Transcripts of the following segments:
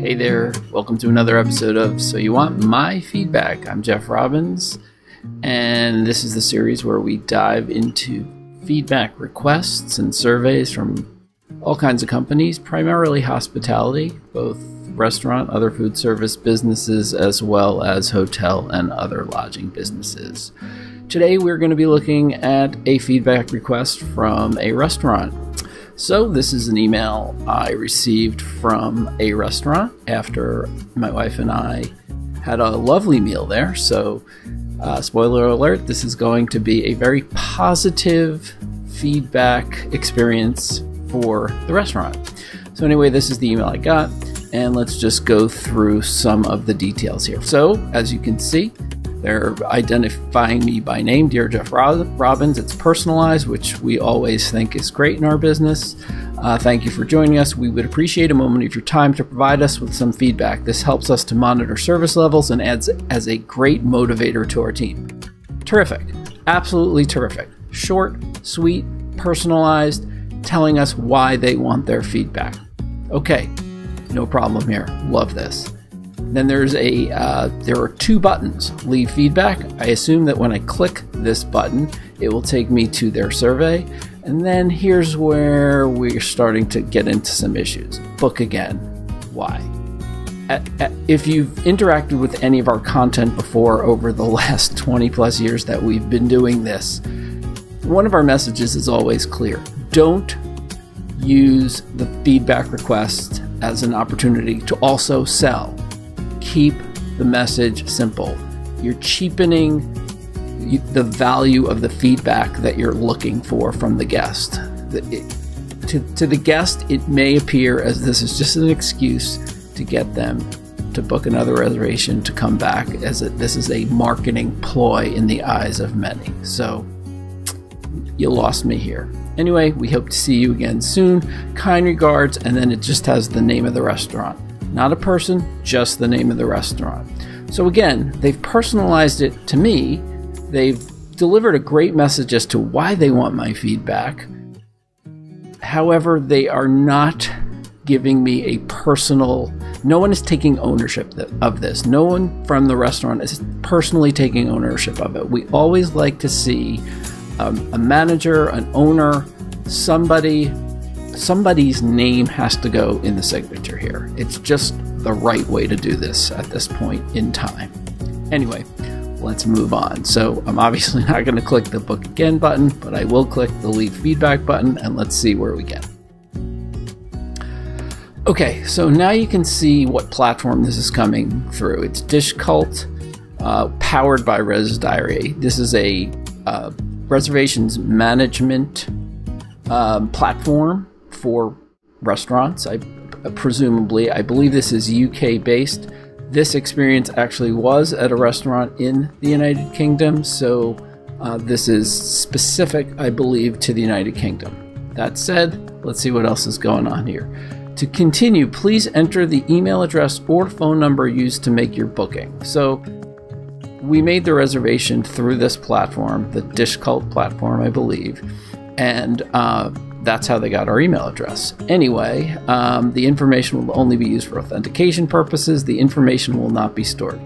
Hey there, welcome to another episode of So You Want My Feedback. I'm Jeff Robbins, and this is the series where we dive into feedback requests and surveys from all kinds of companies, primarily hospitality, both restaurant, other food service businesses, as well as hotel and other lodging businesses. Today we're going to be looking at a feedback request from a restaurant. So this is an email I received from a restaurant after my wife and I had a lovely meal there. So spoiler alert, this is going to be a very positive feedback experience for the restaurant. So anyway, this is the email I got, and let's just go through some of the details here. So as you can see, they're identifying me by name, Dear Jeff Robbins. It's personalized, which we always think is great in our business. Thank you for joining us. We would appreciate a moment of your time to provide us with some feedback. This helps us to monitor service levels and adds as a great motivator to our team. Terrific. Absolutely terrific. Short, sweet, personalized, telling us why they want their feedback. Okay, no problem here. Love this. Then there are two buttons. Leave feedback. I assume that when I click this button, it will take me to their survey. And then here's where we're starting to get into some issues. Book again. Why? If you've interacted with any of our content before over the last 20 plus years that we've been doing this, one of our messages is always clear. Don't use the feedback request as an opportunity to also sell. Keep the message simple. You're cheapening the value of the feedback that you're looking for from the guest. To the guest, it may appear as this is just an excuse to get them to book another reservation to come back, as this is a marketing ploy in the eyes of many. So you lost me here. Anyway, we hope to see you again soon. Kind regards, and then it just has the name of the restaurant. Not a person, just the name of the restaurant. So again, they've personalized it to me. They've delivered a great message as to why they want my feedback. However, they are not giving me a personal, no one is taking ownership of this. No one from the restaurant is personally taking ownership of it. We always like to see a manager, an owner, somebody's name has to go in the signature here. It's just the right way to do this at this point in time. Anyway, let's move on. So I'm obviously not going to click the book again button, but I will click the leave feedback button, and let's see where we get. Okay, so now you can see what platform this is coming through. It's Dish Cult, powered by Res Diary. This is a reservations management platform for restaurants. I believe this is UK based. This experience actually was at a restaurant in the United Kingdom, so this is specific, I believe, to the United Kingdom. That said, let's see what else is going on here. To continue, please enter the email address or phone number used to make your booking. So we made the reservation through this platform, the Dish Cult platform, I believe, and that's how they got our email address. Anyway, the information will only be used for authentication purposes. The information will not be stored.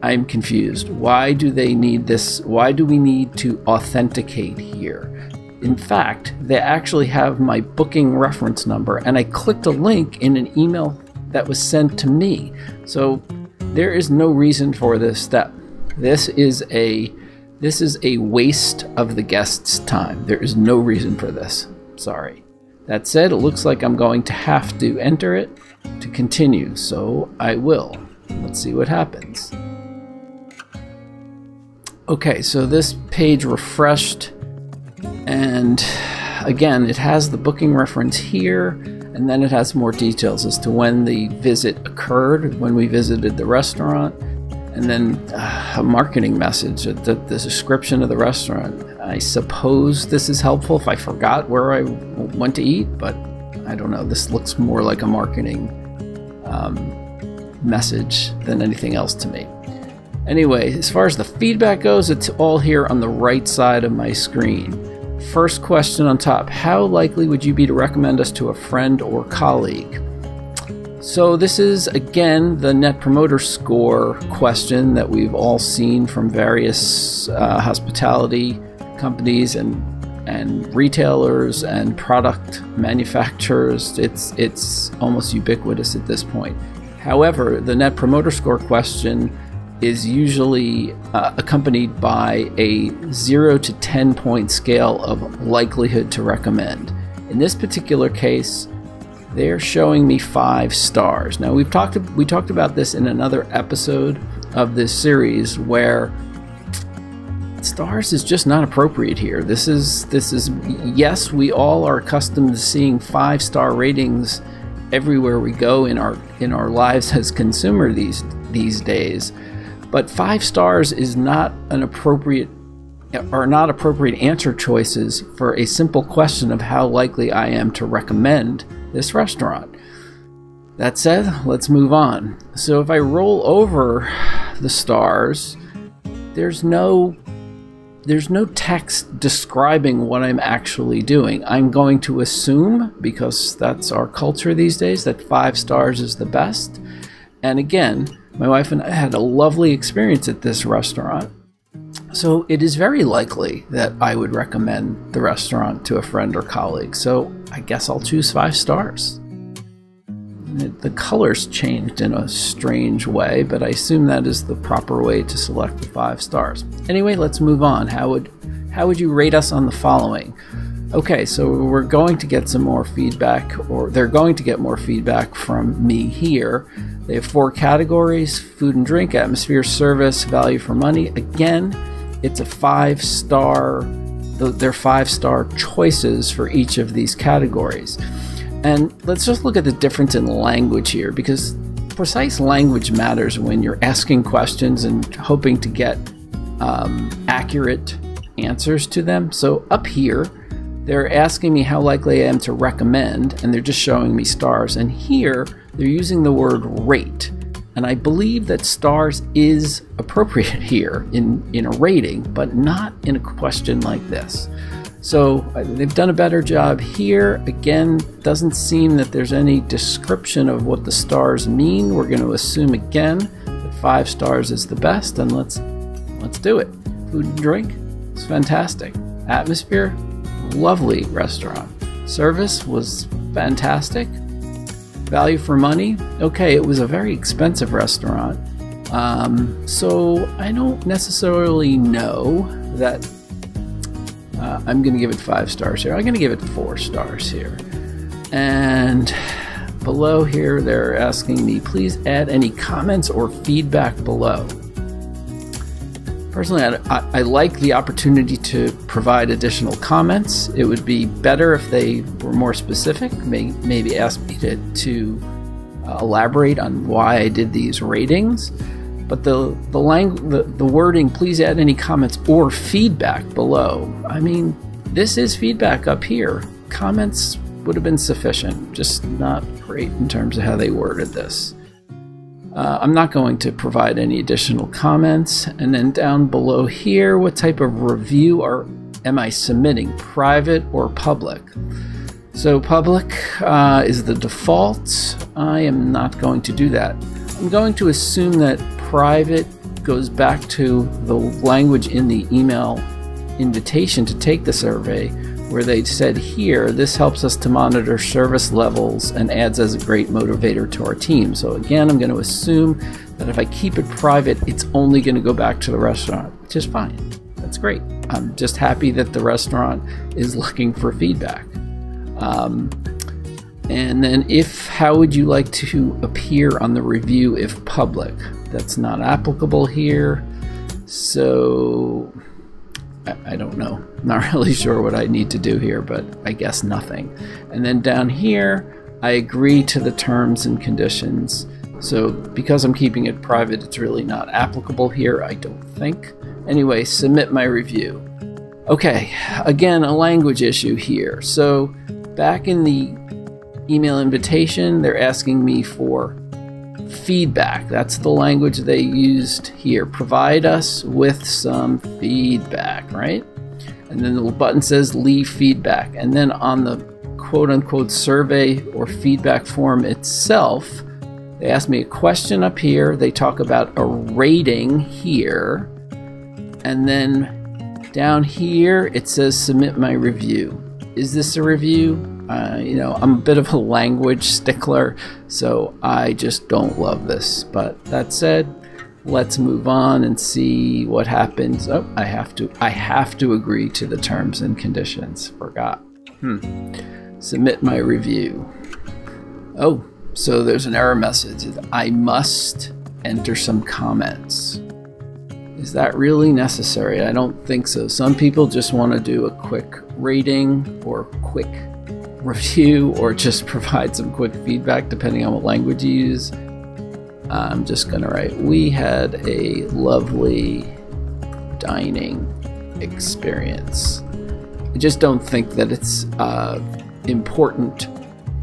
I'm confused. Why do they need this? Why do we need to authenticate here? In fact, they actually have my booking reference number, and I clicked a link in an email that was sent to me. So there is no reason for this step. This is a waste of the guest's time. There is no reason for this. Sorry. That said, it looks like I'm going to have to enter it to continue, so I will. Let's see what happens. Okay, so this page refreshed, and again, it has the booking reference here, and then it has more details as to when the visit occurred, when we visited the restaurant, and then a marketing message, the description of the restaurant. I suppose this is helpful if I forgot where I went to eat, but I don't know. This looks more like a marketing message than anything else to me. Anyway, as far as the feedback goes, it's all here on the right side of my screen. First question on top, how likely would you be to recommend us to a friend or colleague? So this is, again, the Net Promoter Score question that we've all seen from various hospitality companies and retailers and product manufacturers. It's almost ubiquitous at this point. However, the Net Promoter Score question is usually accompanied by a 0 to 10 point scale of likelihood to recommend. In this particular case, they're showing me 5 stars. Now we talked about this in another episode of this series where stars is just not appropriate here. This is yes, we all are accustomed to seeing 5-star ratings everywhere we go in our lives as consumer these days, but 5 stars is not appropriate answer choices for a simple question of how likely I am to recommend this restaurant. That said, let's move on. So if I roll over the stars, there's no text describing what I'm actually doing. I'm going to assume, because that's our culture these days, that 5 stars is the best. And again, my wife and I had a lovely experience at this restaurant. So it is very likely that I would recommend the restaurant to a friend or colleague. So I guess I'll choose 5 stars. The colors changed in a strange way, but I assume that is the proper way to select the 5 stars. Anyway, let's move on. How would you rate us on the following? Okay, so we're going to get some more feedback, or they're going to get more feedback from me here. They have 4 categories: food and drink, atmosphere, service, value for money. Again, it's a 5-star. They're 5-star choices for each of these categories. And let's just look at the difference in language here, because precise language matters when you're asking questions and hoping to get accurate answers to them. So up here, they're asking me how likely I am to recommend, and they're just showing me stars. And here, they're using the word rate. And I believe that stars is appropriate here in a rating, but not in a question like this. So they've done a better job here. Again, doesn't seem that there's any description of what the stars mean. We're going to assume again that 5 stars is the best, and let's do it. Food and drink, it's fantastic. Atmosphere, lovely restaurant. Service was fantastic. Value for money, okay, it was a very expensive restaurant. So I don't necessarily know that I'm going to give it 5 stars here. I'm going to give it 4 stars here. And below here, they're asking me, please add any comments or feedback below. Personally, I like the opportunity to provide additional comments. It would be better if they were more specific, maybe ask me to elaborate on why I did these ratings. But the wording, please add any comments or feedback below. I mean, this is feedback up here. Comments would have been sufficient, just not great in terms of how they worded this. I'm not going to provide any additional comments. And then down below here, what type of review am I submitting, private or public? So public is the default. I am not going to do that. I'm going to assume that private goes back to the language in the email invitation to take the survey, where they said here, this helps us to monitor service levels and adds as a great motivator to our team. So again, I'm going to assume that if I keep it private, it's only going to go back to the restaurant, which is fine. That's great. I'm just happy that the restaurant is looking for feedback. And then how would you like to appear on the review if public? That's not applicable here. So I don't know. Not really sure what I need to do here, but I guess nothing. And then down here, I agree to the terms and conditions. So because I'm keeping it private, it's really not applicable here, I don't think. Anyway, submit my review. Okay, again, a language issue here. So back in the email invitation, they're asking me for feedback. That's the language they used here. Provide us with some feedback, right? And then the little button says leave feedback. And then on the quote-unquote survey or feedback form itself, They ask me a question up here. They talk about a rating here. And then down here, it says submit my review. Is this a review? I'm a bit of a language stickler, so I just don't love this. But that said, let's move on and see what happens. Oh, I have to agree to the terms and conditions. Forgot. Submit my review. Oh, so there's an error message. I must enter some comments. Is that really necessary? I don't think so. Some people just want to do a quick rating or quick review or just provide some quick feedback depending on what language you use. I'm just gonna write, we had a lovely dining experience. I just don't think that it's important.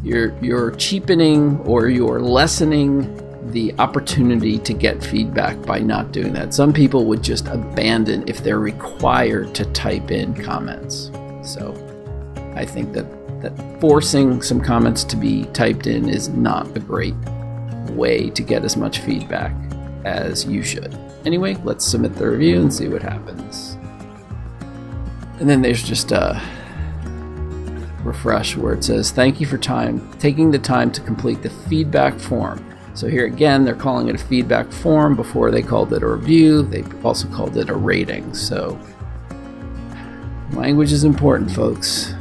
You're cheapening or you're lessening the opportunity to get feedback by not doing that. Some people would just abandon if they're required to type in comments. So I think that forcing some comments to be typed in is not a great way to get as much feedback as you should. Anyway, let's submit the review and see what happens. And then there's just a refresh where it says, thank you for taking the time to complete the feedback form. So here again, they're calling it a feedback form. Before they called it a review, they also called it a rating. So language is important, folks.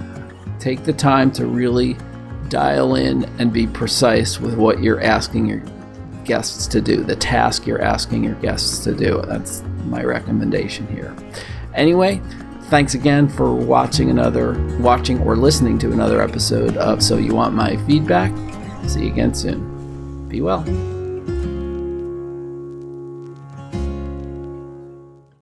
Take the time to really dial in and be precise with what you're asking your guests to do, the task you're asking your guests to do. That's my recommendation here. Anyway, thanks again for watching or listening to another episode of So You Want My Feedback. See you again soon. Be well.